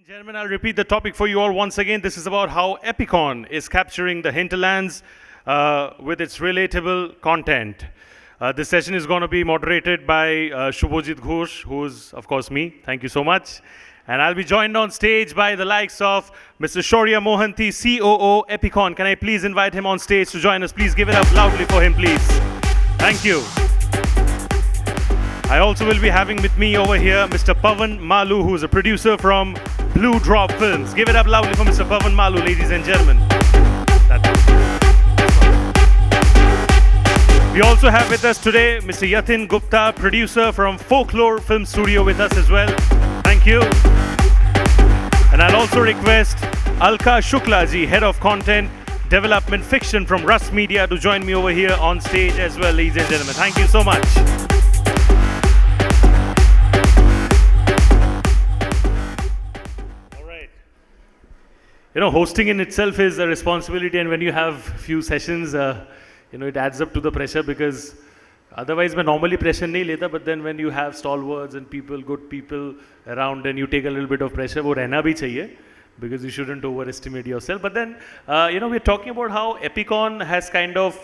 and gentlemen, I'll repeat the topic for you all once again. This is about how Epicon is capturing the hinterlands with its relatable content. This session is going to be moderated by Subhojit Ghosh, who's, of course, me. Thank you so much. And I'll be joined on stage by the likes of Mr. Sourjya Mohanty, COO Epicon. Can I please invite him on stage to join us? Please give it up loudly for him, please. Thank you. I also will be having with me over here Mr. Pavan Malu, who is a producer from Blue Drop Films. Give it up loudly for Mr. Pavan Malu, ladies and gentlemen. We also have with us today Mr. Yatin Gupta, producer from Folklore Film Studio with us as well. Thank you. And I'll also request Alka Shukla ji, Head of Content Development Fiction from Rusk Media, to join me over here on stage as well, ladies and gentlemen. Thank you so much. You know, hosting in itself is a responsibility, and when you have few sessions, it adds up to the pressure, because otherwise मैं normally pressure नहीं लेता, but then when you have stalwarts and people, good people around, and you take a little bit of pressure, वो रहना भी चाहिए, because you shouldn't overestimate yourself. But then, we're talking about how Epicon has kind of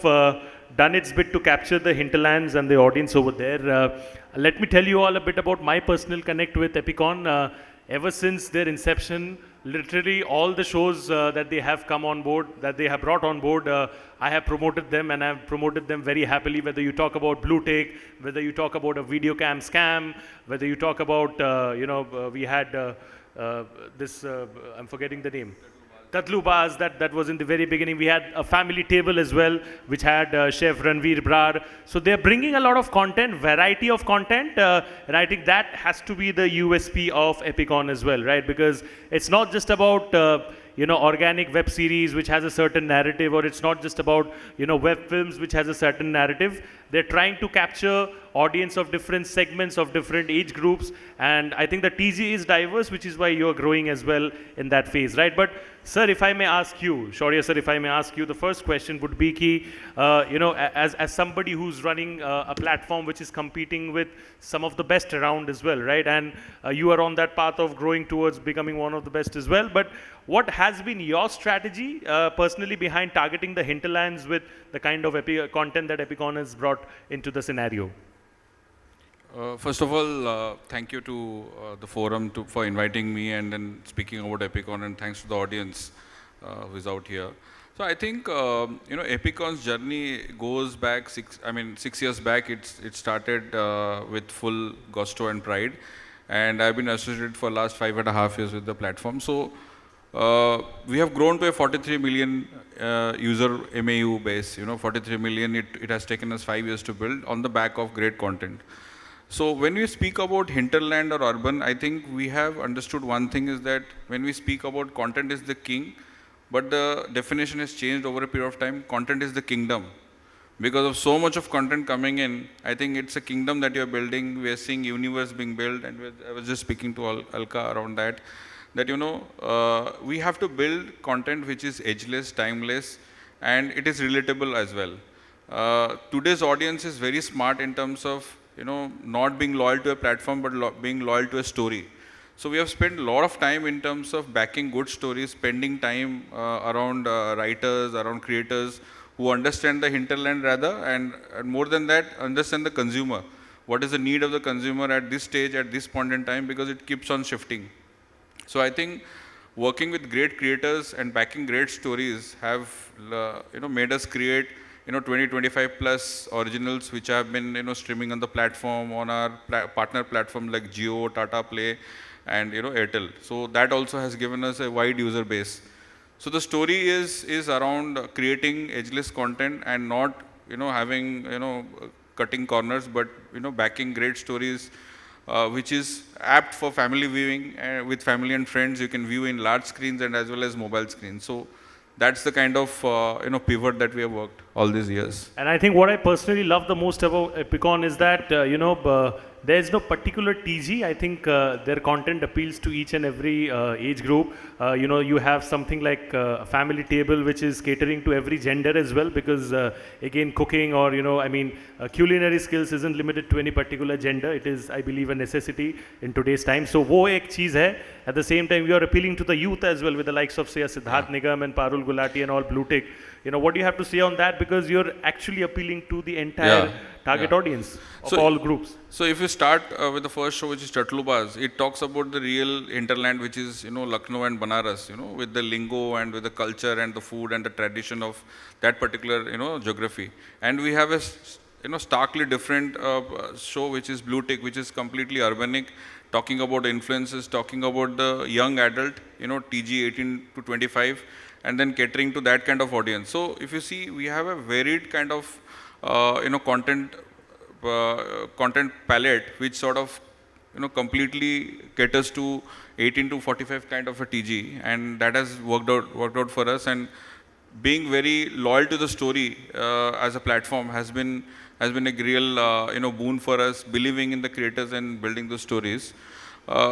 done its bit to capture the hinterlands and the audience over there. Let me tell you all a bit about my personal connect with Epicon. Ever since their inception, literally all the shows that they have come on board, that they have brought on board, I have promoted them, and I have promoted them very happily. Whether you talk about Blue Take, whether you talk about a video cam scam, whether you talk about, we had this, I'm forgetting the name. IWMBuzz, that was in the very beginning. We had a family table as well, which had Chef Ranveer Brar. So they're bringing a lot of content, variety of content, and I think that has to be the USP of Epicon as well, right? Because it's not just about organic web series which has a certain narrative, or it's not just about web films which has a certain narrative. They're trying to capture audience of different segments, of different age groups, and I think the TG is diverse, which is why you're growing as well in that phase, right? But sir, if I may ask you, Sourjya sir, if I may ask you, the first question would be ki, as somebody who's running a platform which is competing with some of the best around as well, right? And you are on that path of growing towards becoming one of the best as well. But what has been your strategy personally behind targeting the hinterlands with the kind of content that Epicon has brought into the scenario? First of all, thank you to the forum for inviting me and then speaking about Epicon, and thanks to the audience who is out here. So I think Epicon's journey goes back 6 years back. It started with full gusto and pride, and I've been associated for the last 5.5 years with the platform. So we have grown to a 43 million user MAU base. 43 million. It has taken us 5 years to build on the back of great content. So when we speak about hinterland or urban, I think we have understood one thing, is that when we speak about content is the king, but the definition has changed over a period of time. Content is the kingdom. Because of so much of content coming in, I think it's a kingdom that you're building. We are seeing universe being built, and I was just speaking to Alka around that we have to build content which is ageless, timeless, and it is relatable as well. Today's audience is very smart in terms of not being loyal to a platform, but being loyal to a story. So we have spent a lot of time in terms of backing good stories, spending time around writers, around creators who understand the hinterland rather, and more than that, understand the consumer. What is the need of the consumer at this stage, at this point in time, because it keeps on shifting. So I think working with great creators and backing great stories have made us create 20-25 plus originals which have been streaming on the platform, on our partner platform like Jio, Tata Play, and Airtel. So that also has given us a wide user base. So the story is around creating ageless content and not having cutting corners, but backing great stories which is apt for family viewing with family and friends. You can view in large screens and as well as mobile screens. So that's the kind of pivot that we have worked all these years. And I think what I personally love the most about Epicon is that there's no particular TG. I think their content appeals to each and every age group. You have something like a family table which is catering to every gender as well, because again, cooking or culinary skills isn't limited to any particular gender. It is, I believe, a necessity in today's time. So वो एक चीज़ है. At the same time, you are appealing to the youth as well with the likes of say Siddharth Nigam and Parul Gulati and all Blue Tick. What do you have to say on that? Because you're actually appealing to the entire target audience of all groups. So if you start with the first show, which is IWMBuzz, it talks about the real hinterland, which is Lucknow and Banaras, with the lingo and with the culture and the food and the tradition of that particular geography. And we have a starkly different show, which is Blue Tick, which is completely urbanic, talking about influences, talking about the young adult, TG 18 to 25, and then catering to that kind of audience. So if you see, we have a varied kind of content palette, which sort of completely caters to 18 to 45 kind of a TG, and that has worked out for us. And being very loyal to the story as a platform has been a real boon for us, believing in the creators and building those stories.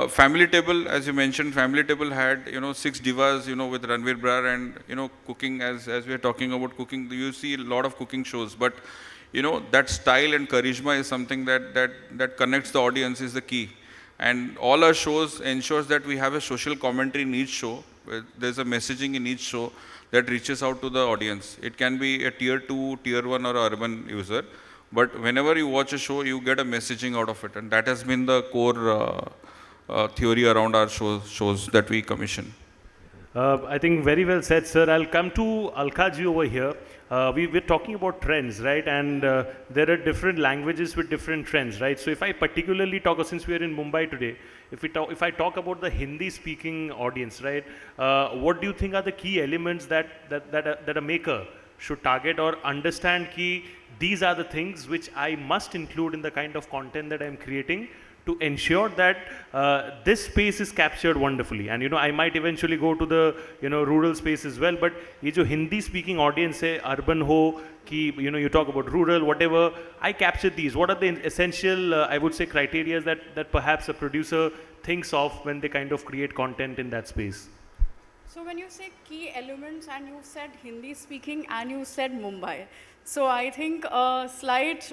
Family Table, as you mentioned, Family Table had 6 divas with Ranveer Brar, and cooking, as we are talking about cooking, you see a lot of cooking shows, but that style and charisma is something that connects the audience, is the key. And all our shows ensures that we have a social commentary in each show. There's a messaging in each show that reaches out to the audience. It can be a tier 2, tier 1 or urban user, but whenever you watch a show, you get a messaging out of it, and that has been the core theory around our shows that we commission. I think very well said, sir. I'll come to Alka ji over here. We're talking about trends, right? And there are different languages with different trends, right? So if I particularly talk, since we are in Mumbai today, if I talk about the Hindi-speaking audience, right? What do you think are the key elements that a maker should target or understand? Ki these are the things which I must include in the kind of content that I'm creating to ensure that this space is captured wonderfully. And I might eventually go to the rural space as well, but ye jo Hindi speaking audience hai, urban ho ki you talk about rural, whatever, I capture these. What are the essential I would say criteria that perhaps a producer thinks of when they kind of create content in that space? So when you say key elements, and you said Hindi speaking and you said Mumbai, so I think a slight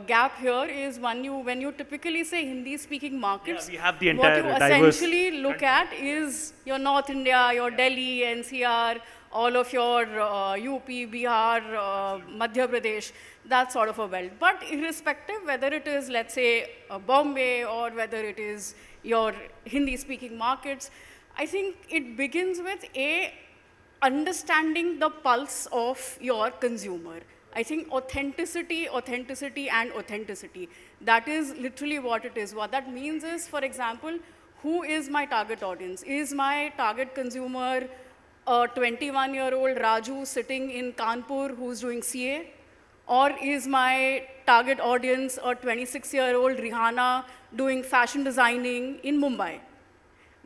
gap here is when you typically say Hindi speaking markets, we have the entire what you essentially look at is your North India, your Delhi, NCR, all of your UP, Bihar, Madhya Pradesh, that sort of a belt. But irrespective whether it is, let's say, Bombay, or whether it is your Hindi speaking markets, I think it begins with understanding the pulse of your consumer. I think authenticity, and authenticity. That is literally what it is. What that means is, for example, who is my target audience? Is my target consumer a 21-year-old Raju sitting in Kanpur who's doing CA? Or is my target audience a 26-year-old Rihanna doing fashion designing in Mumbai?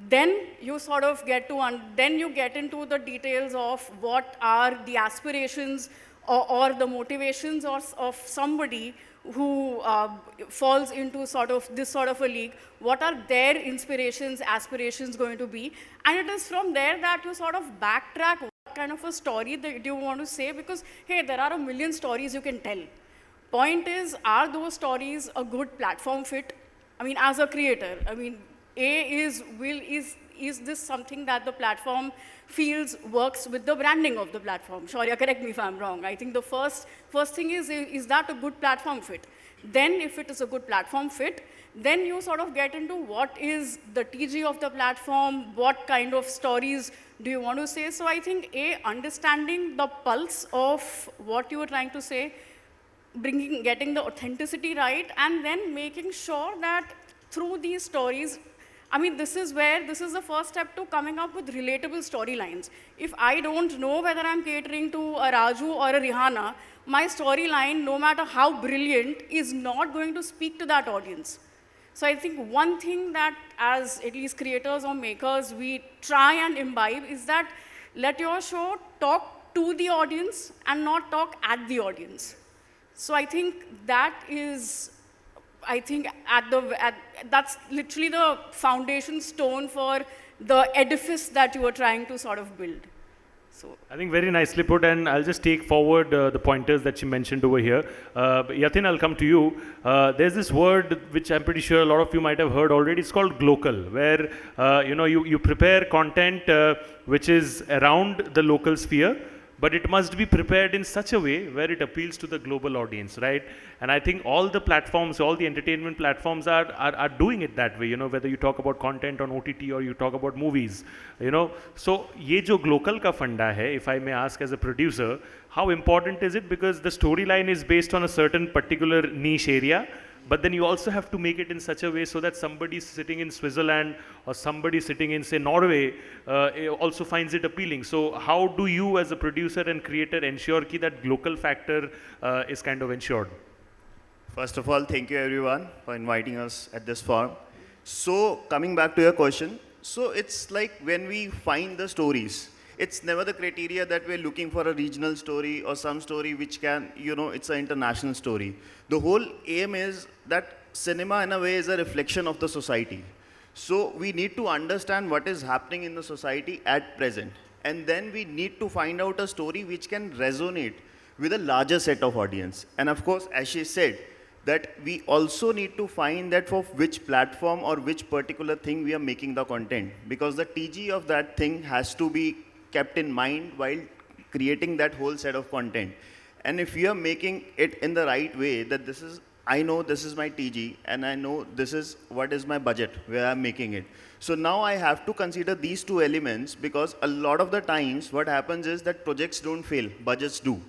Then you sort of get then you get into the details of what are the aspirations or the motivations of somebody who falls into this sort of a league. What are their inspirations, aspirations going to be? And it is from there that you sort of backtrack what kind of a story that you want to say, because, hey, there are a million stories you can tell. Point is, are those stories a good platform fit? I mean, as a creator, I mean, is this something that the platform feels works with the branding of the platform? Shaurya, correct me if I'm wrong. I think the first thing is that a good platform fit? Then if it is a good platform fit, then you sort of get into what is the TG of the platform, what kind of stories do you want to say. So I think understanding the pulse of what you are trying to say, getting the authenticity right, and then making sure that through these stories, I mean, this is the first step to coming up with relatable storylines. If I don't know whether I'm catering to a Raju or a Rihanna, my storyline, no matter how brilliant, is not going to speak to that audience. So I think one thing that, as at least creators or makers, we try and imbibe is that let your show talk to the audience and not talk at the audience. So I think that is I think that's literally the foundation stone for the edifice that you are trying to sort of build. So I think very nicely put, and I'll just take forward the pointers that you mentioned over here. Yatin, I'll come to you. There's this word which I'm pretty sure a lot of you might have heard already. It's called glocal, where you prepare content which is around the local sphere, but it must be prepared in such a way where it appeals to the global audience, right? And I think all the platforms, all the entertainment platforms are doing it that way, whether you talk about content on OTT or you talk about movies, So, ye jo glocal ka funda hai, if I may ask as a producer, how important is it? Because the storyline is based on a certain particular niche area, but then you also have to make it in such a way so that somebody sitting in Switzerland or somebody sitting in, say, Norway also finds it appealing. So how do you as a producer and creator ensure that local factor is kind of ensured? First of all, thank you everyone for inviting us at this forum. So coming back to your question, so it's like when we find the stories, it's never the criteria that we're looking for a regional story or some story which can, it's an international story. The whole aim is that cinema in a way is a reflection of the society. So we need to understand what is happening in the society at present. And then we need to find out a story which can resonate with a larger set of audience. And of course, as she said, that we also need to find that for which platform or which particular thing we are making the content. Because the TG of that thing has to be kept in mind while creating that whole set of content. And if you are making it in the right way, that I know this is my TG and I know this is what is my budget where I'm making it. So now I have to consider these two elements, because a lot of the times what happens is that projects don't fail, budgets do.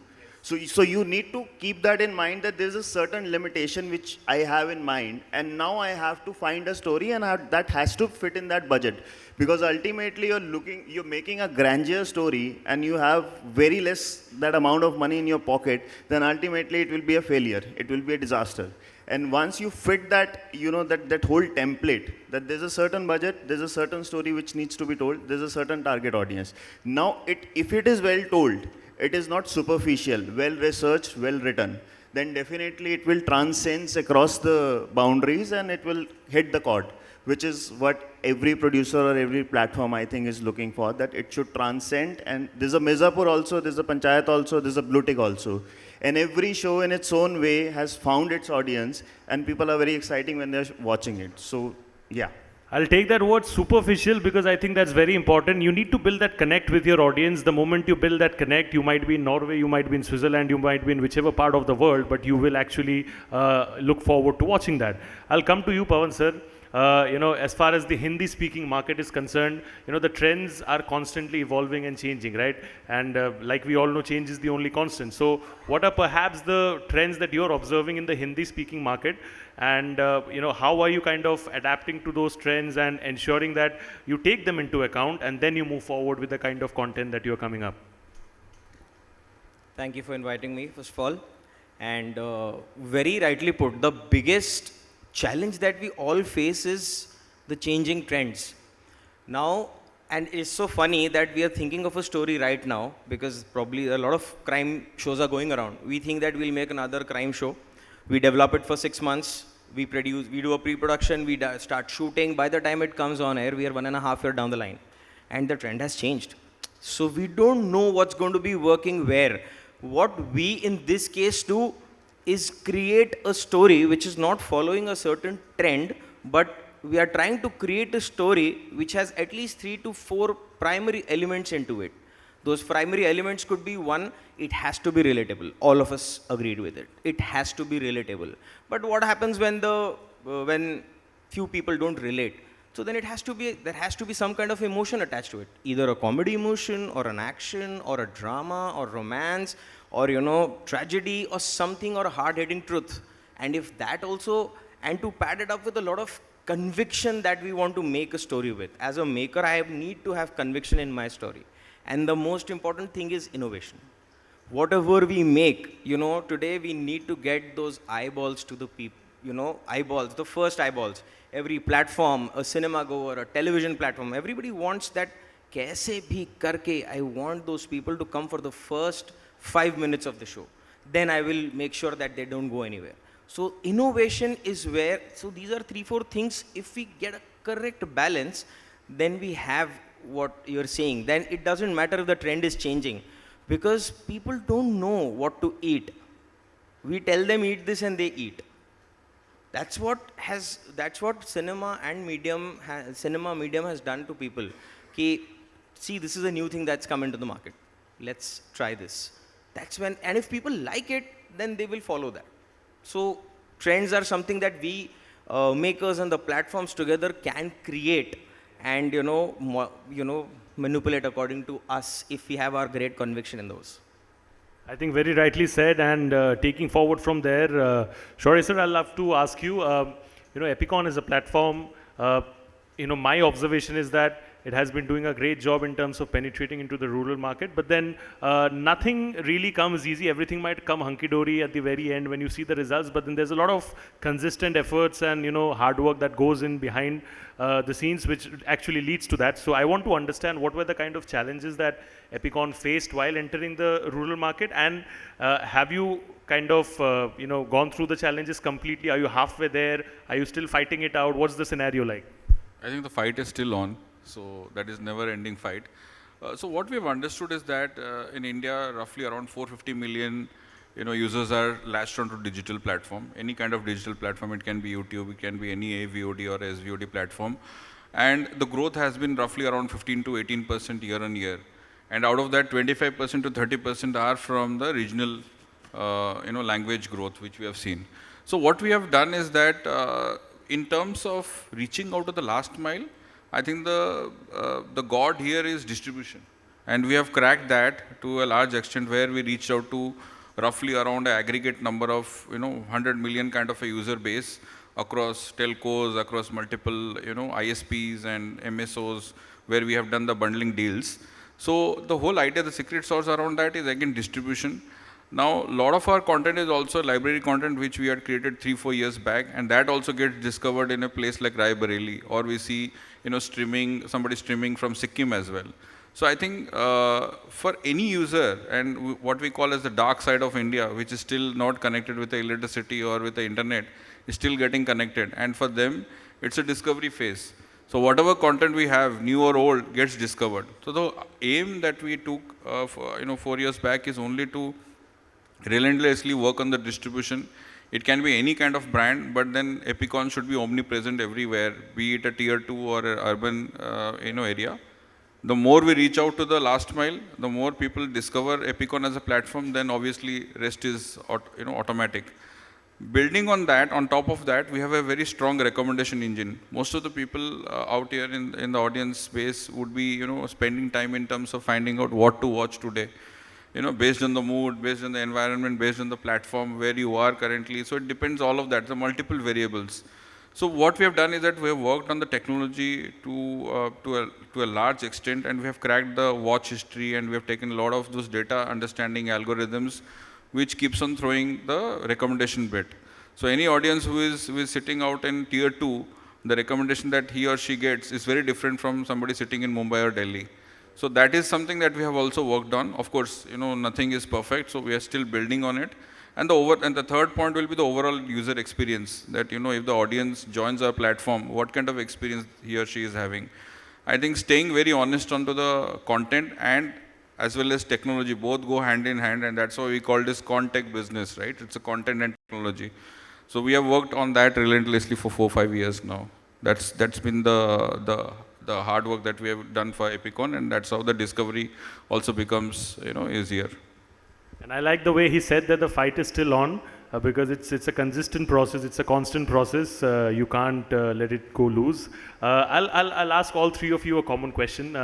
So you need to keep that in mind, that there's a certain limitation which I have in mind, and now I have to find a story and that has to fit in that budget. Because ultimately you're making a grandeur story and you have very less that amount of money in your pocket, then ultimately it will be a failure. It will be a disaster. And once you fit that, that whole template, that there's a certain budget, there's a certain story which needs to be told, there's a certain target audience. Now, if it is well told, it is not superficial, well researched, well written, then definitely it will transcend across the boundaries and it will hit the chord, which is what every producer or every platform, I think, is looking for, that it should transcend. And there's a Mirzapur also, there's a Panchayat also, there's a Blue Tick also. And every show in its own way has found its audience, and people are very exciting when they're watching it. So, yeah. I'll take that word superficial, because I think that's very important. You need to build that connect with your audience. The moment you build that connect, you might be in Norway, you might be in Switzerland, you might be in whichever part of the world, but you will actually look forward to watching that. I'll come to you, Pavan sir. As far as the Hindi speaking market is concerned, the trends are constantly evolving and changing, right? And like we all know, change is the only constant. So what are perhaps the trends that you're observing in the Hindi speaking market? And how are you kind of adapting to those trends and ensuring that you take them into account and then you move forward with the kind of content that you're coming up? Thank you for inviting me, first of all. And very rightly put, the biggest challenge that we all face is the changing trends. Now, and it's so funny that we are thinking of a story right now, because probably a lot of crime shows are going around. We think that we'll make another crime show. We develop it for 6 months. We do a pre-production, we start shooting. By the time it comes on air, we are 1.5 years down the line. And the trend has changed. So we don't know what's going to be working where. What we in this case do is create a story which is not following a certain trend, but we are trying to create a story which has at least 3 to 4 primary elements into it. Those primary elements could be, one, it has to be relatable. All of us agreed with it. It has to be relatable. But what happens when few people don't relate? So then there has to be some kind of emotion attached to it. Either a comedy emotion or an action or a drama or romance or, tragedy or something, or a hard-hitting truth. And if that also, and to pad it up with a lot of conviction that we want to make a story with. As a maker, I need to have conviction in my story. And the most important thing is innovation. Whatever we make, today we need to get those eyeballs to the people, eyeballs, the first eyeballs. Every platform, a cinema goer, a television platform, everybody wants that, kaise bhi karke, I want those people to come for the first 5 minutes of the show. Then I will make sure that they don't go anywhere. So innovation is where, so these are 3-4 things. If we get a correct balance, then we have what you're saying. Then it doesn't matter if the trend is changing, because people don't know what to eat. We tell them eat this and they eat. That's what cinema medium has done to people. Ki, see, this is a new thing that's come into the market. Let's try this. That's when, and if people like it, then they will follow that. So trends are something that we makers and the platforms together can create and manipulate according to us if we have our great conviction in those. I think very rightly said, and taking forward from there, Shaurya sir, I'll love to ask you, Epicon is a platform, my observation is that it has been doing a great job in terms of penetrating into the rural market, but then nothing really comes easy. Everything might come hunky-dory at the very end when you see the results, but then there's a lot of consistent efforts and hard work that goes in behind the scenes, which actually leads to that. So I want to understand what were the kind of challenges that Epicon faced while entering the rural market, and have you kind of gone through the challenges completely? Are you halfway there? Are you still fighting it out? What's the scenario like? I think the fight is still on. So that is never ending fight. So what we've understood is that in India, roughly around 450 million users are latched onto digital platform, any kind of digital platform. It can be YouTube, it can be any AVOD or SVOD platform. And the growth has been roughly around 15 to 18% year on year. And out of that, 25% to 30% are from the regional language growth, which we have seen. So what we have done is that in terms of reaching out to the last mile, I think the god here is distribution, and we have cracked that to a large extent, where we reached out to roughly around an aggregate number of 100 million kind of a user base across telcos, across multiple ISPs and MSOs, where we have done the bundling deals. So the whole idea, the secret sauce around that is again distribution. Now, a lot of our content is also library content, which we had created 3-4 years back, and that also gets discovered in a place like Raebareli, or we see somebody streaming from Sikkim as well. So I think for any user, and what we call as the dark side of India, which is still not connected with the electricity or with the internet, is still getting connected, and for them, it's a discovery phase. So whatever content we have, new or old, gets discovered. So the aim that we took 4 years back is only to relentlessly work on the distribution. It can be any kind of brand, but then Epicon should be omnipresent everywhere, be it a tier 2 or an urban area. The more we reach out to the last mile, the more people discover Epicon as a platform, then obviously rest is automatic. Building on that, on top of that, we have a very strong recommendation engine. Most of the people out here in the audience space would be spending time in terms of finding out what to watch today. Based on the mood, based on the environment, based on the platform where you are currently. So it depends all of that, the multiple variables. So what we have done is that we have worked on the technology to a large extent, and we have cracked the watch history, and we have taken a lot of those data understanding algorithms, which keeps on throwing the recommendation bit. So any audience who is sitting out in tier 2, the recommendation that he or she gets is very different from somebody sitting in Mumbai or Delhi. So that is something that we have also worked on. Of course, nothing is perfect, so we are still building on it. And the third point will be the overall user experience, that if the audience joins our platform, what kind of experience he or she is having. I think staying very honest onto the content and as well as technology, both go hand in hand, and that's why we call this con-tech business, right? It's a content and technology. So we have worked on that relentlessly for 4-5 years now. That's been the hard work that we have done for Epicon, and that's how the discovery also becomes easier. And I like the way he said that the fight is still on, because it's a consistent process, it's a constant process. You can't let it go loose. I'll ask all three of you a common question.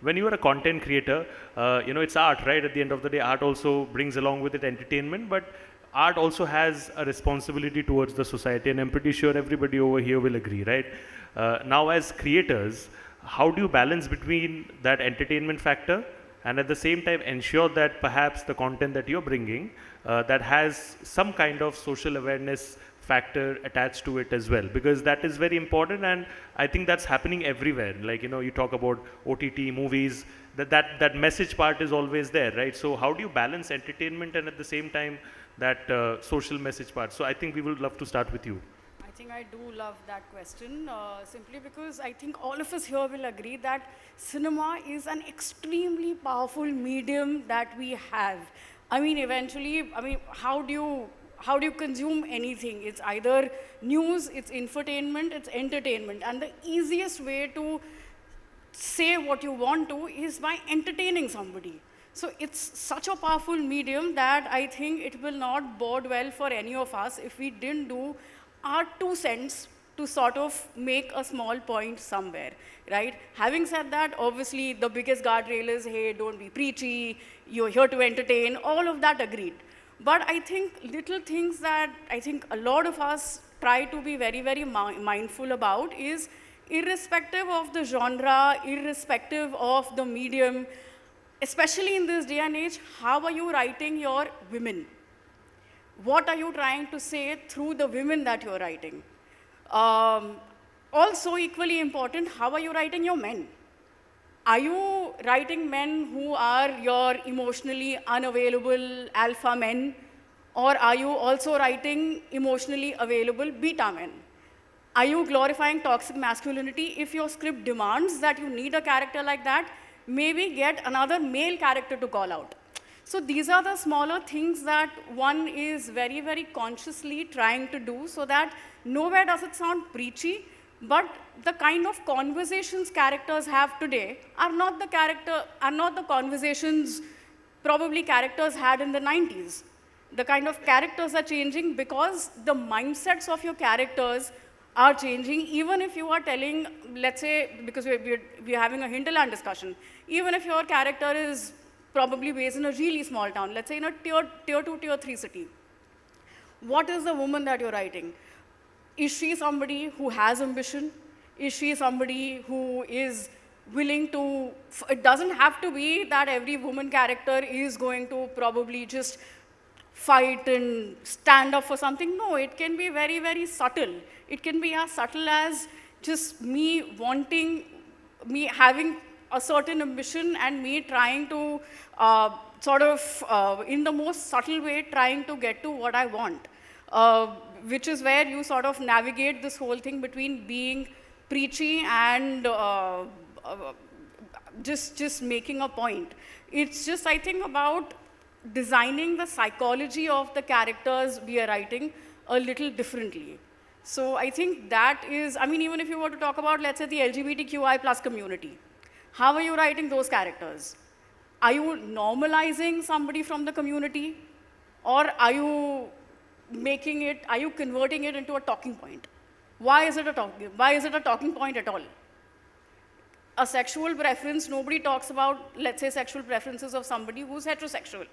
When you are a content creator, it's art, right? At the end of the day, art also brings along with it entertainment, but art also has a responsibility towards the society, and I'm pretty sure everybody over here will agree, right? Now, as creators, how do you balance between that entertainment factor and at the same time ensure that perhaps the content that you're bringing that has some kind of social awareness factor attached to it as well, because that is very important, and I think that's happening everywhere. Like, you talk about OTT movies, that message part is always there, right? So how do you balance entertainment and at the same time that social message part. So I think we would love to start with you. I think I do love that question, simply because I think all of us here will agree that cinema is an extremely powerful medium that we have. I mean, eventually, I mean, how do you consume anything? It's either news, it's infotainment, it's entertainment. And the easiest way to say what you want to is by entertaining somebody. So it's such a powerful medium that I think it will not bode well for any of us if we didn't do our 2 cents to sort of make a small point somewhere, right? Having said that, obviously the biggest guardrail is, hey, don't be preachy, you're here to entertain, all of that agreed. But I think little things that I think a lot of us try to be very, very mindful about is, irrespective of the genre, irrespective of the medium, especially in this day and age, how are you writing your women? What are you trying to say through the women that you're writing? Also equally important, how are you writing your men? Are you writing men who are your emotionally unavailable alpha men? Or are you also writing emotionally available beta men? Are you glorifying toxic masculinity? If your script demands that you need a character like that, maybe get another male character to call out. So these are the smaller things that one is very, very consciously trying to do so that nowhere does it sound preachy, but the kind of conversations characters have today are not the conversations probably characters had in the 90s. The kind of characters are changing because the mindsets of your characters are changing. Even if you are telling, let's say, because we're having a hinterland discussion, even if your character is probably based in a really small town, let's say in a tier 2, tier 3 city, what is the woman that you're writing? Is she somebody who has ambition? Is she somebody who is willing to, it doesn't have to be that every woman character is going to probably just fight and stand up for something. No, it can be very, very subtle. It can be as subtle as just me having a certain ambition and me trying to in the most subtle way, trying to get to what I want, which is where you sort of navigate this whole thing between being preachy and just making a point. It's just, I think, about designing the psychology of the characters we are writing a little differently. So I think that is, I mean, even if you were to talk about, let's say, the LGBTQI plus community, how are you writing those characters? Are you normalizing somebody from the community? Or are you converting it into a talking point? Why is it a talking point at all? A sexual preference, nobody talks about, let's say, sexual preferences of somebody who's heterosexual.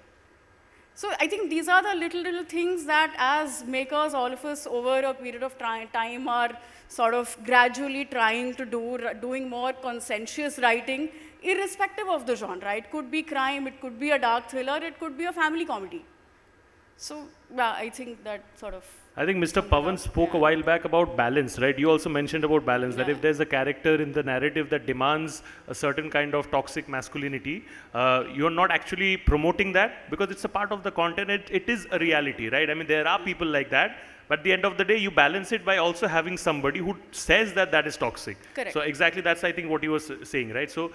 So I think these are the little things that as makers, all of us over a period of time are sort of gradually trying to doing more conscientious writing, irrespective of the genre. It could be crime, it could be a dark thriller, it could be a family comedy. So yeah, I think that sort of... I think Mr. Pavan spoke a while back about balance, right? You also mentioned about balance, that if there's a character in the narrative that demands a certain kind of toxic masculinity, you're not actually promoting that because it's a part of the content. It is a reality, right? I mean, there are people like that, but at the end of the day, you balance it by also having somebody who says that that is toxic. Correct. So exactly that's, I think, what you were saying, right? So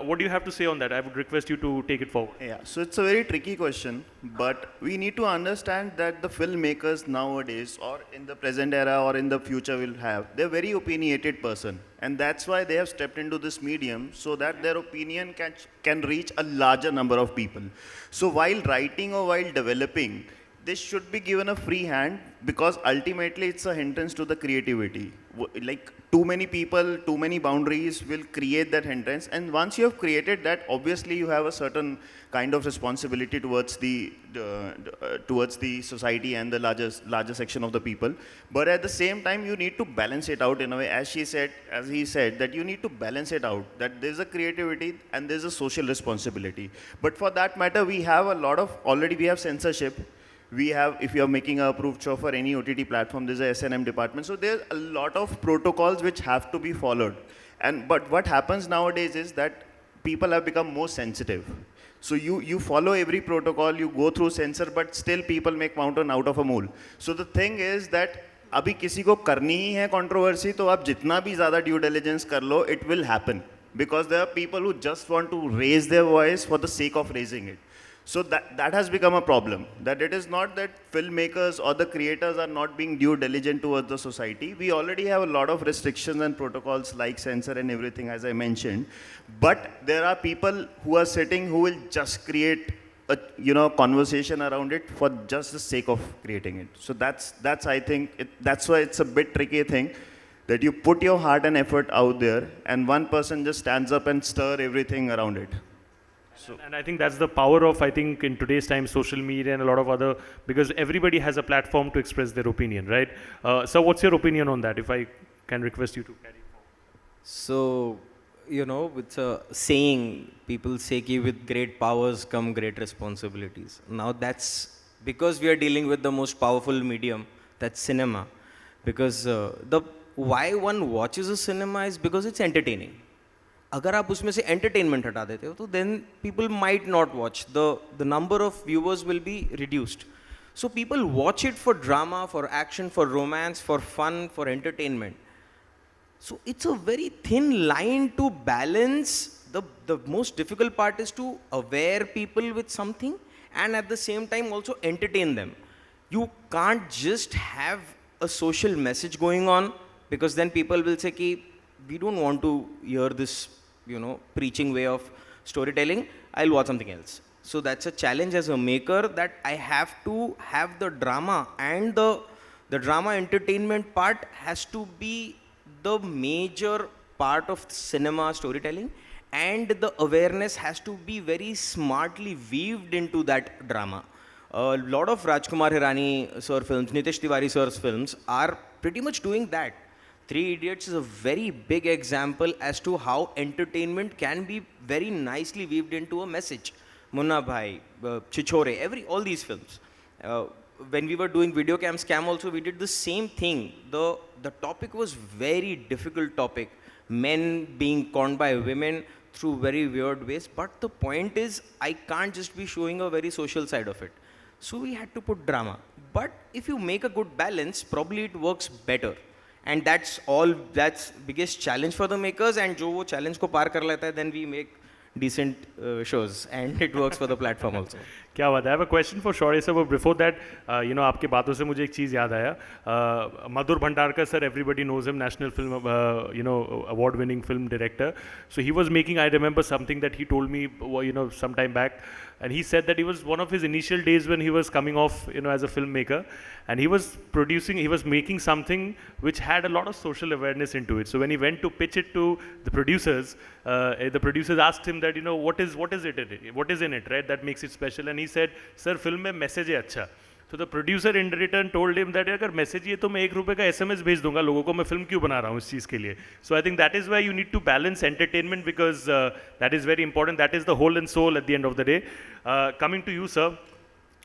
what do you have to say on that? I would request you to take it forward. Yeah, so it's a very tricky question, but we need to understand that the filmmakers nowadays, or in the present era or in the future will have, they're very opinionated person. And that's why they have stepped into this medium so that their opinion can reach a larger number of people. So while writing or while developing, this should be given a free hand because ultimately it's a hindrance to the creativity. Like too many people, too many boundaries will create that hindrance. And once you have created that, obviously you have a certain kind of responsibility towards the society and the larger section of the people. But at the same time, you need to balance it out in a way, as he said, that you need to balance it out, that there's a creativity and there's a social responsibility. But for that matter, we have already we have censorship. We have, if you are making an approved show for any OTT platform, there's a S&M department. So there's a lot of protocols which have to be followed. But what happens nowadays is that people have become more sensitive. So you follow every protocol, you go through censor, but still people make mountain out of a mole. So the thing is that अभी किसी को करनी ही है controversy, तो आप जितना भी ज़्यादा due diligence कर लो, it will happen. Because there are people who just want to raise their voice for the sake of raising it. So that has become a problem. That it is not that filmmakers or the creators are not being due diligent towards the society. We already have a lot of restrictions and protocols like censor and everything, as I mentioned. But there are people who are sitting who will just create a conversation around it for just the sake of creating it. So that's I think that's why it's a bit tricky thing. That you put your heart and effort out there, and one person just stands up and stir everything around it. And I think that's the power of, I think, in today's time, social media and a lot of other, because everybody has a platform to express their opinion, right? So what's your opinion on that, if I can request you to carry forward? So, it's a saying, people say ki with great powers come great responsibilities. Now that's because we are dealing with the most powerful medium, that's cinema. Because why one watches a cinema is because it's entertaining. अगर आप उसमें से entertainment हटा देते हो तो then people might not watch. The number of viewers will be reduced. So people watch it for drama, for action, for romance, for fun, for entertainment. So it's a very thin line to balance. The most difficult part is to aware people with something and at the same time also entertain them. You can't just have a social message going on, because then people will say ki we don't want to hear this, preaching way of storytelling. I'll watch something else. So that's a challenge as a maker, that I have to have the drama, and the drama entertainment part has to be the major part of cinema storytelling, and the awareness has to be very smartly weaved into that drama. A lot of Rajkumar Hirani sir films, Nitish Tiwari sir's films are pretty much doing that. Three Idiots is a very big example as to how entertainment can be very nicely weaved into a message. Munna Bhai, Chichore, all these films. When we were doing Video Cam Scam also, we did the same thing. The topic was very difficult topic. Men being conned by women through very weird ways. But the point is, I can't just be showing a very social side of it. So we had to put drama. But if you make a good balance, probably it works better. And that's biggest challenge for the makers, and jo wo challenge ko par kar leta hai, then we make decent shows, and it works for the platform also. क्या बात है? I have a question for Shaurya sir, but before that, आपके बातों से मुझे एक चीज़ याद आया. Madhur Bhandarkar sir, everybody knows him, national film, award-winning film director. So he was making, I remember something that he told me, some time back, and he said that it was one of his initial days when he was coming off, as a filmmaker, and he was making something which had a lot of social awareness into it. So when he went to pitch it to the producers asked him that, what is in it, right? That makes it special. And he said, sir, film mein message hai acha. So the producer in return told him that अगर message ये तो मैं ₹1 का SMS भेज दूंगा लोगों को, मैं film क्यों बना रहा हूँ इस चीज़ के लिए. So I think that is why you need to balance entertainment, because that is very important. That is the whole and soul at the end of the day. Coming to you, sir,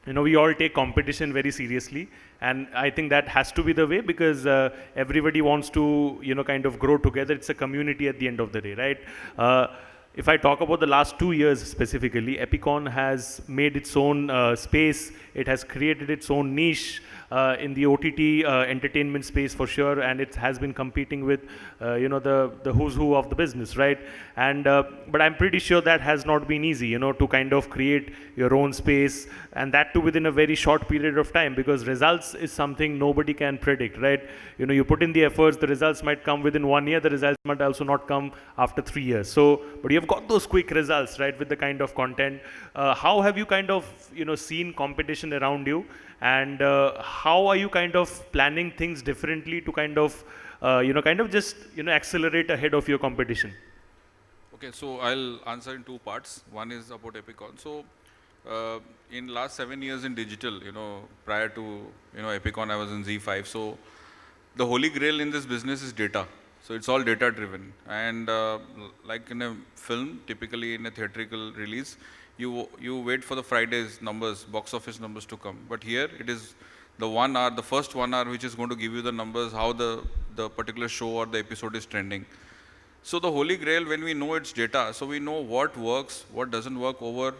we all take competition very seriously, and I think that has to be the way, because everybody wants to kind of grow together. It's a community at the end of the day, right? If I talk about the last 2 years specifically, Epicon has made its own space. It has created its own niche in the OTT entertainment space for sure, and it has been competing with the who's who of the business, right? And but I'm pretty sure that has not been easy, to kind of create your own space, and that too within a very short period of time, because results is something nobody can predict, right? You put in the efforts, the results might come within 1 year, the results might also not come after 3 years. So, but you've got those quick results, right, with the kind of content. How have you kind of seen competition around you, and how are you kind of planning things differently to kind of just accelerate ahead of your competition? Okay, so I'll answer in two parts. One is about Epicon. So in last 7 years in digital, prior to Epicon, I was in Z5. So the holy grail in this business is data. So it's all data driven, and like in a film, typically in a theatrical release, you wait for the Friday's numbers, box office numbers to come. But here it is the first 1 hour which is going to give you the numbers, how the particular show or the episode is trending. So the holy grail, when we know it's data, so we know what works, what doesn't work over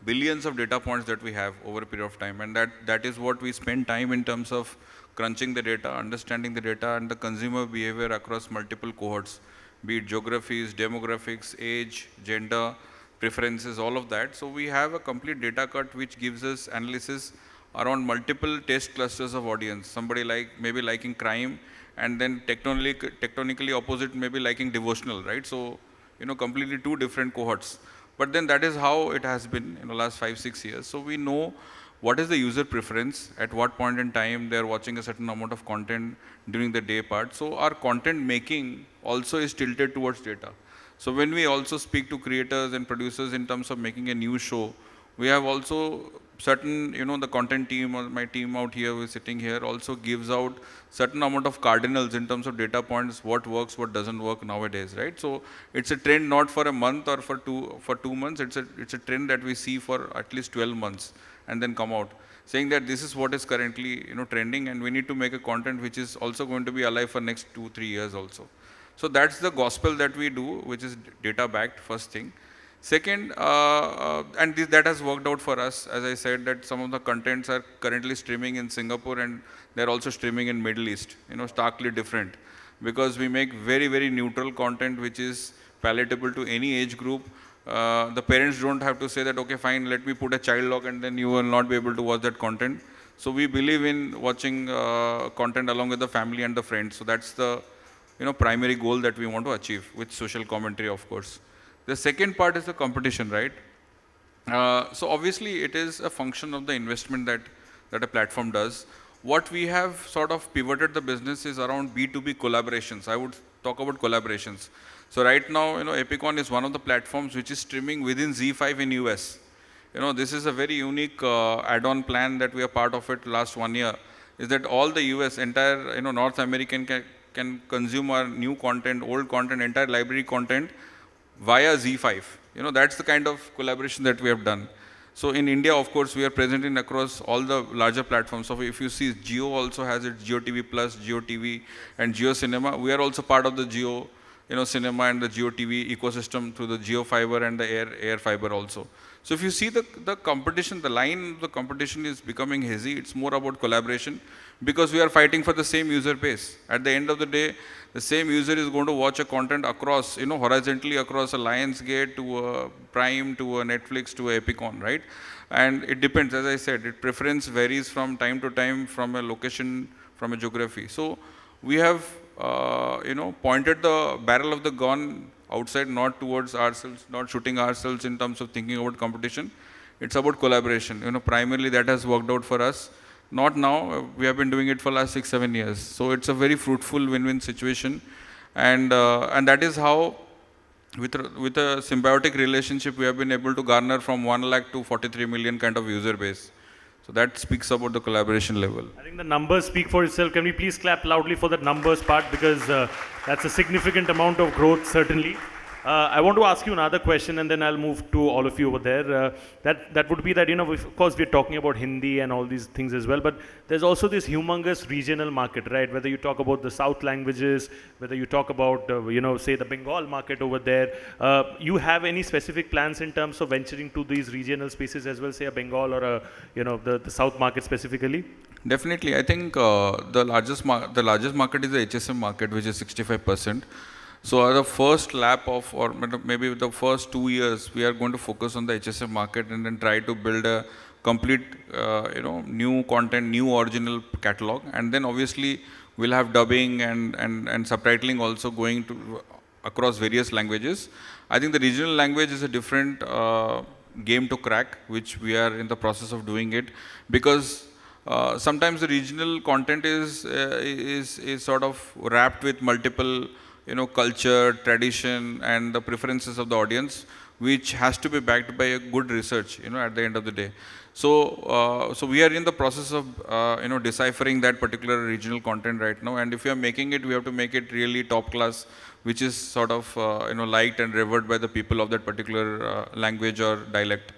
billions of data points that we have over a period of time. And that is what we spend time in terms of crunching the data, understanding the data and the consumer behavior across multiple cohorts, be it geographies, demographics, age, gender, preferences, all of that. So we have a complete data cut which gives us analysis around multiple taste clusters of audience. Somebody maybe liking crime, and then tectonically opposite maybe liking devotional, right? So, completely two different cohorts. But then that is how it has been in the last 5-6 years. So we know what is the user preference, at what point in time they are watching a certain amount of content during the day part. So our content making also is tilted towards data. So when we also speak to creators and producers in terms of making a new show, we have also certain, the content team or my team out here who is sitting here also gives out certain amount of cardinals in terms of data points, what works, what doesn't work nowadays, right? So it's a trend not for a month or for 2 months. It's a trend that we see for at least 12 months and then come out saying that this is what is currently, trending, and we need to make a content which is also going to be alive for next 2-3 years also. So that's the gospel that we do, which is data backed, first thing. Second, that has worked out for us. As I said, that some of the contents are currently streaming in Singapore and they're also streaming in Middle East, starkly different. Because we make very, very neutral content which is palatable to any age group. The parents don't have to say that, okay, fine, let me put a child lock and then you will not be able to watch that content. So we believe in watching content along with the family and the friends. So that's the primary goal that we want to achieve with social commentary, of course. The second part is the competition, right? So obviously it is a function of the investment that a platform does. What we have sort of pivoted the business is around B2B collaborations. I would talk about collaborations. So right now, Epicon is one of the platforms which is streaming within Z5 in US. This is a very unique add-on plan that we are part of it last 1 year, is that all the US, entire, North American can consume our new content, old content, entire library content via Z5. That's the kind of collaboration that we have done. So in India, of course, we are present in across all the larger platforms. So if you see, Jio also has its Jio TV Plus, Jio TV, and Jio Cinema. We are also part of the Jio, Cinema and the Jio TV ecosystem through the Jio Fiber and the Air Fiber also. So if you see the competition, the line of the competition is becoming hazy. It's more about collaboration because we are fighting for the same user base. At the end of the day, the same user is going to watch a content across, horizontally across a Lionsgate to a Prime to a Netflix to a Epicon, right? And it depends, as I said, its preference varies from time to time, from a location, from a geography. So we have, pointed the barrel of the gun outside, not towards ourselves, not shooting ourselves in terms of thinking about competition. It's about collaboration. Primarily that has worked out for us. Not now, we have been doing it for the last 6-7 years. So it's a very fruitful win-win situation. And that is how, with a symbiotic relationship, we have been able to garner from 1 lakh to 43 million kind of user base. So that speaks about the collaboration level. I think the numbers speak for itself. Can we please clap loudly for that numbers part, because that's a significant amount of growth, certainly. I want to ask you another question, and then I'll move to all of you over there. That would be that, of course, we're talking about Hindi and all these things as well, but there's also this humongous regional market, right? Whether you talk about the South languages, whether you talk about, say the Bengal market over there. You have any specific plans in terms of venturing to these regional spaces as well, say a Bengal or the South market specifically? Definitely. I think the largest market is the HSM market, which is 65%. So the first lap of, or maybe the first 2 years, we are going to focus on the HSM market and then try to build a complete, new content, new original catalog. And then obviously we'll have dubbing and subtitling also going to across various languages. I think the regional language is a different game to crack, which we are in the process of doing it, because sometimes the regional content is sort of wrapped with multiple culture, tradition, and the preferences of the audience, which has to be backed by a good research, at the end of the day. So we are in the process of, deciphering that particular regional content right now. And if we are making it, we have to make it really top class, which is sort of, liked and revered by the people of that particular language or dialect.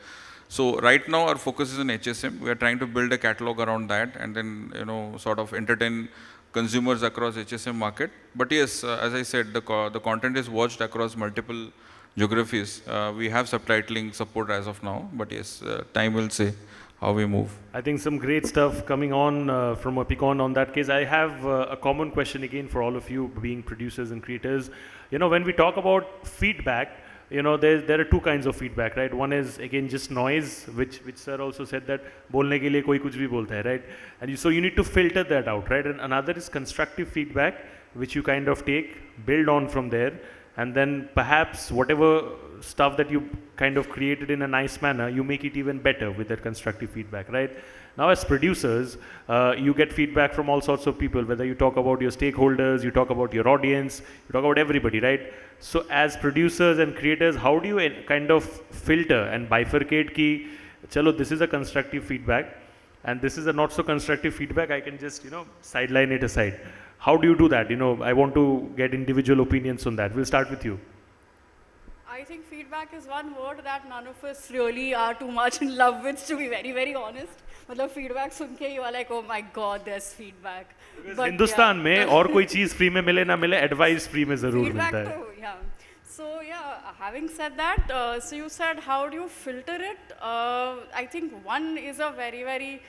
So right now our focus is on HSM. We are trying to build a catalog around that and then, sort of entertain consumers across HSM market. But yes, as I said, the content is watched across multiple geographies. We have subtitling support as of now, but yes, time will say how we move. I think some great stuff coming on from Epicon on that case. I have a common question again for all of you being producers and creators. You know, when we talk about feedback, you know, there are two kinds of feedback, right? One is again just noise, which sir also said that बोलने के लिए कोई कुछ भी बोलता है, right? And so you need to filter that out, right? And another is constructive feedback, which you kind of take, build on from there, and then perhaps whatever stuff that you kind of created in a nice manner, you make it even better with that constructive feedback, right? Now as producers, you get feedback from all sorts of people, whether you talk about your stakeholders, you talk about your audience, you talk about everybody, right? So as producers and creators, how do you kind of filter and bifurcate ki, chalo, this is a constructive feedback and this is a not so constructive feedback, I can just, you know, sideline it aside. How do you do that? You know, I want to get individual opinions on that. We'll start with you. I think feedback is one word that none of us really are too much in love with, to be very, very honest. मतलब feedback सुन के you are like, oh my God, there's feedback. Because Hindustan में और कोई चीज़ free में मिले ना मिले, advice free में ज़रूर feedback मिलता है. तो, yeah. So yeah, having said that, so you said how do you filter it? I think one is a very, very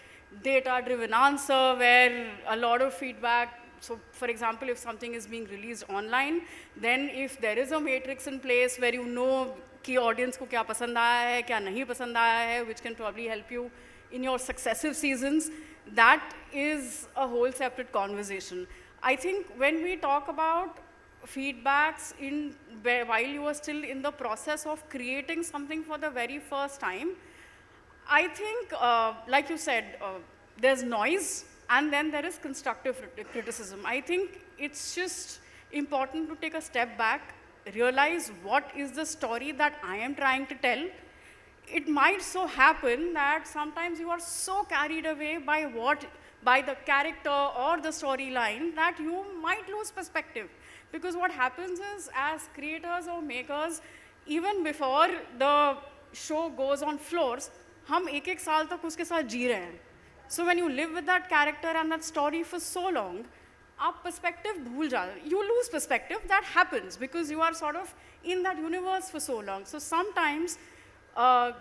data-driven answer where a lot of feedback. So for example, if something is being released online, then if there is a matrix in place where you know कि audience को क्या पसंद आया है, क्या नहीं पसंद आया है, which can probably help you in your successive seasons, that is a whole separate conversation. I think when we talk about feedbacks while you are still in the process of creating something for the very first time, I think, like you said, there's noise, and then there is constructive criticism. I think it's just important to take a step back, realize what is the story that I am trying to tell. It might so happen that sometimes you are so carried away by the character or the storyline that you might lose perspective. Because what happens is, as creators or makers, even before the show goes on floors, हम एक साल तक उसके साथ जी रहे हैं. So when you live with that character and that story for so long, आप perspective भूल जाते, you lose perspective. That happens because you are sort of in that universe for so long. So sometimes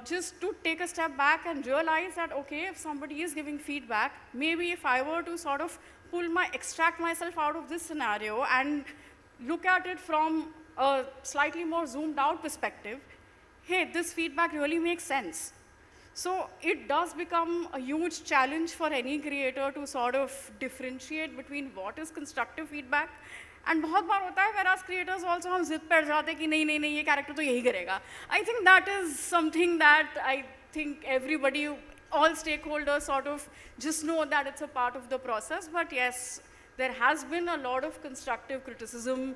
just to take a step back and realize that, okay, if somebody is giving feedback, maybe if I were to sort of extract myself out of this scenario and look at it from a slightly more zoomed out perspective, hey, this feedback really makes sense. So it does become a huge challenge for any creator to sort of differentiate between what is constructive feedback. And बहुत बार होता है, whereas creators also हम जिद पे अड़ जाते हैं कि नहीं नहीं नहीं ये character तो यही करेगा. I think that is something that I think everybody, all stakeholders sort of just know that it's a part of the process. But yes, there has been a lot of constructive criticism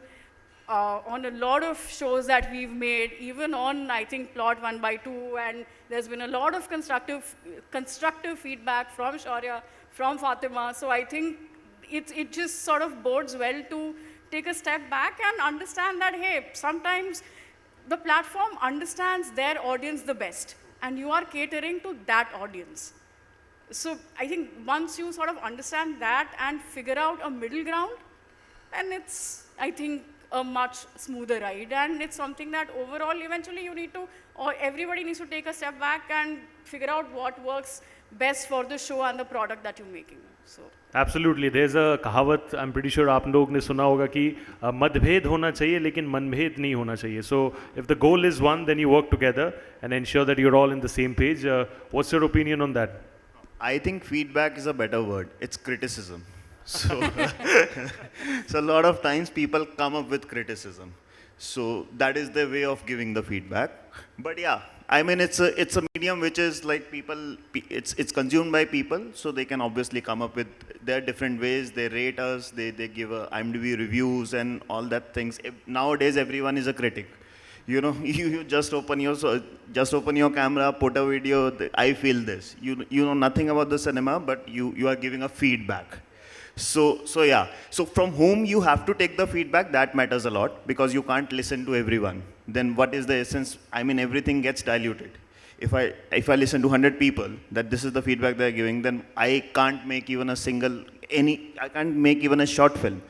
on a lot of shows that we've made, even on, I think, Plot 1/2, and there's been a lot of constructive feedback from Shaurya, from Fatima. So I think it just sort of bodes well to take a step back and understand that, hey, sometimes the platform understands their audience the best, and you are catering to that audience. So I think once you sort of understand that and figure out a middle ground, then it's, I think, a much smoother ride. And it's something that overall, eventually you need to, or everybody needs to take a step back and figure out what works best for the show and the product that you're making. So Absolutely. There's a कहावत, I'm pretty sure आप लोग ने सुना होगा कि मतभेद होना चाहिए लेकिन मनभेद नहीं होना चाहिए. So if the goal is one, then you work together and ensure that you're all in the same page. What's your opinion on that? I think feedback is a better word. It's criticism. So, so a lot of times people come up with criticism. So that is their way of giving the feedback. But yeah, I mean, it's a medium which is like it's consumed by people, so they can obviously come up with their different ways. They rate us, they give IMDb reviews and all that things. Nowadays, everyone is a critic. You know, you just open your camera, put a video. I feel this. You know nothing about the cinema, but you are giving a feedback. So yeah. So from whom you have to take the feedback, that matters a lot, because you can't listen to everyone. Then what is the essence? I mean, everything gets diluted. If I listen to 100 people that this is the feedback they're giving, then I can't make even a single I can't make even a short film.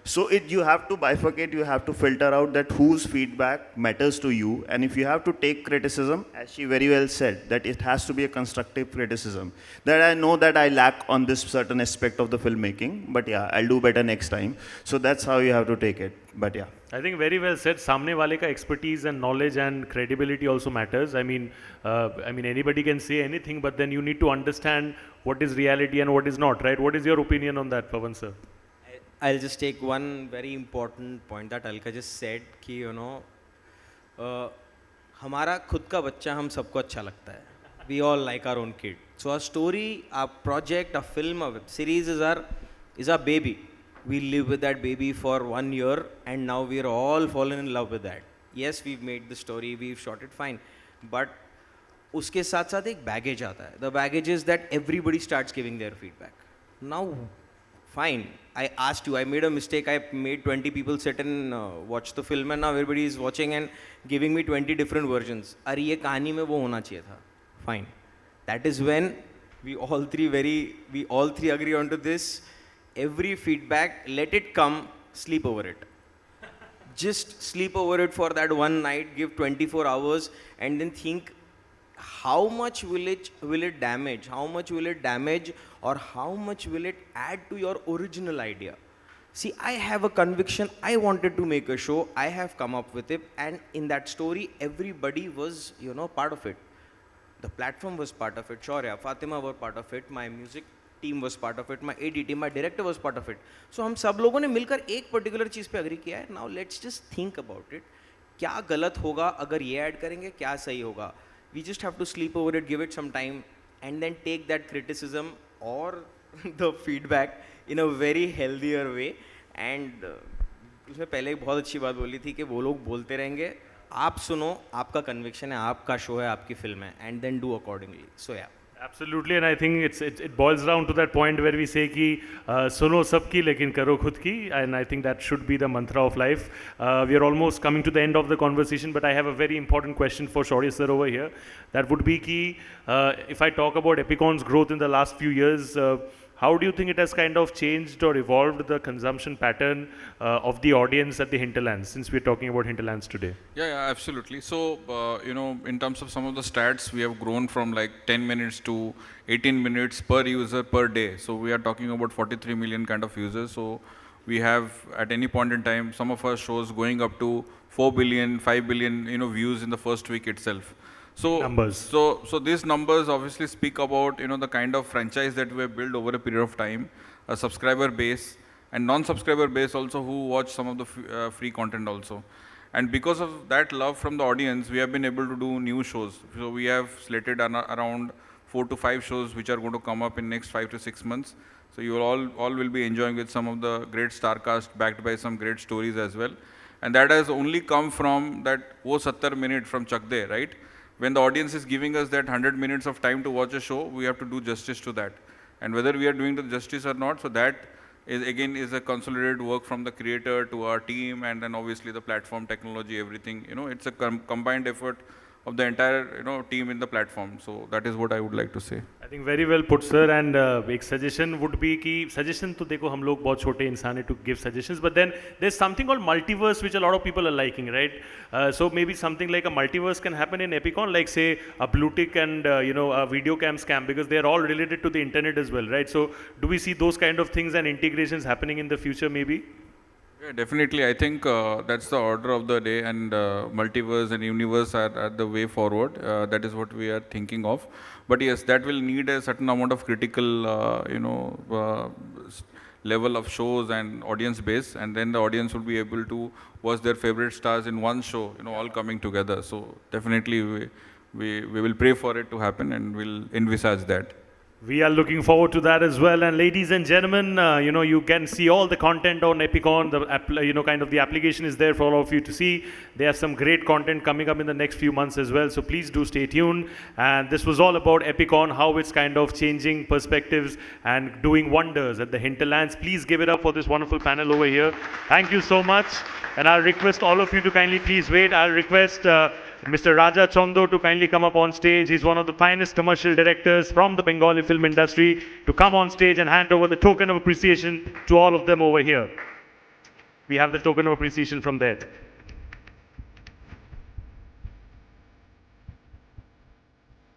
So you have to bifurcate, you have to filter out that whose feedback matters to you, and if you have to take criticism, as she very well said, that it has to be a constructive criticism. That I know that I lack on this certain aspect of the filmmaking, but yeah, I'll do better next time. So that's how you have to take it. But yeah. I think very well said. सामने वाले का expertise and knowledge and credibility also matters. I mean anybody can say anything, but then you need to understand what is reality and what is not, right? What is your opinion on that, Pavan sir? I'll just take one very important point that Alka just said कि हमारा खुद का बच्चा हम सबको अच्छा लगता है. We all like our own kid. So our story, our project, a film, a web series is our baby. We live with that baby for 1 year and now we're all fallen in love with that. Yes, we've made the story, we've shot it fine. But उसके साथ साथ एक baggage आता है. The baggage is that everybody starts giving their feedback. Now, fine. I asked you, I made a mistake. I made 20 people sit and watch the film and now everybody is watching and giving me 20 different versions. अरे ये कहानी में वो होना चाहिए था. Fine. That is when we all three agree onto this. Every feedback, let it come, sleep over it. Just sleep over it for that one night, give 24 hours and then think how much will it damage, how much will it damage or how much will it add to your original idea. See, I have a conviction, I wanted to make a show, I have come up with it, and in that story everybody was part of it. The platform was part of it, Sourjya, Fatima were part of it, my music team was part of it, my AD team, my director was part of it. So हम सब लोगों ने मिलकर एक particular चीज़ पे agree किया है. Now let's just think about it. क्या गलत होगा अगर ये ऐड करेंगे, क्या सही होगा. We just have to sleep over it, give it some time, and then take that criticism or the feedback in a very healthier way. And उसमें पहले एक बहुत अच्छी बात बोली थी कि वो लोग बोलते रहेंगे, आप सुनो, आपका conviction है, आपका show है, आपकी film है, and then do accordingly. So yeah. Absolutely, and I think it boils down to that point where we say कि सुनो सबकी लेकिन करो खुद की, and I think that should be the mantra of life. We are almost coming to the end of the conversation, but I have a very important question for Sourjya sir over here. That would be कि if I talk about Epicon's growth in the last few years, how do you think it has kind of changed or evolved the consumption pattern of the audience at the Hinterlands, since we're talking about Hinterlands today? Yeah, absolutely. So, in terms of some of the stats, we have grown from like 10 minutes to 18 minutes per user per day. So, we are talking about 43 million kind of users. So, we have at any point in time, some of our shows going up to 4 billion, 5 billion, views in the first week itself. So numbers. So these numbers obviously speak about the kind of franchise that we have built over a period of time, a subscriber base and non-subscriber base also who watch some of the free content also. And because of that love from the audience, we have been able to do new shows. So we have slated around 4 to 5 shows which are going to come up in next 5 to 6 months. So you all will be enjoying with some of the great star cast backed by some great stories as well. And that has only come from that 70 minute from Chak De, right? When the audience is giving us that 100 minutes of time to watch a show, we have to do justice to that. And whether we are doing the justice or not, so that is a consolidated work from the creator to our team, and then obviously the platform, technology, everything. It's a combined effort of the entire team in the platform. So that is what I would like to say. I think very well put, sir. And एक suggestion would be कि suggestion तो देखो हम लोग बहुत छोटे इंसान हैं to give suggestions, but then there's something called multiverse which a lot of people are liking, right? So maybe something like a multiverse can happen in Epicon, like say a blue tick and a video cam scam, because they are all related to the internet as well, right? So do we see those kind of things and integrations happening in the future maybe? Yeah, definitely. I think that's the order of the day, and multiverse and universe are the way forward. That is what we are thinking of. But yes, that will need a certain amount of critical, level of shows and audience base, and then the audience will be able to watch their favorite stars in one show, all coming together. So definitely we will pray for it to happen, and we'll envisage that. We are looking forward to that as well. And ladies and gentlemen, you can see all the content on Epicon. The kind of the application is there for all of you to see. They have some great content coming up in the next few months as well. So please do stay tuned. And this was all about Epicon, how it's kind of changing perspectives and doing wonders at the Hinterlands. Please give it up for this wonderful panel over here. Thank you so much. And I'll request all of you to kindly please wait. I'll request Mr. Raja Chondo to kindly come up on stage. He's one of the finest commercial directors from the Bengali film industry to come on stage and hand over the token of appreciation to all of them over here. We have the token of appreciation from there.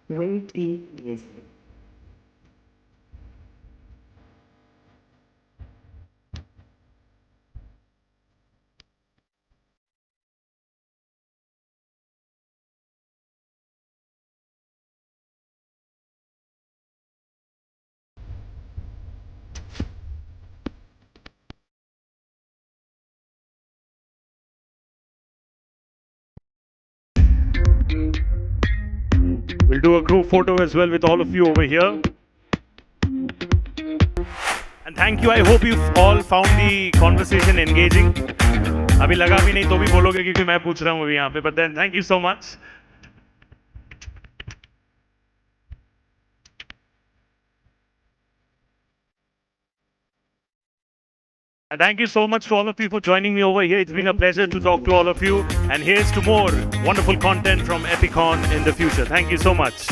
Wait, yes. We'll do a group photo as well with all of you over here. And thank you. I hope you've all found the conversation engaging. अभी लगा भी नहीं तो भी बोलोगे क्योंकि मैं पूछ रहा हूँ अभी यहाँ पे. But then thank you so much. And thank you so much to all of you for joining me over here. It's been a pleasure to talk to all of you. And here's to more wonderful content from Epicon in the future. Thank you so much.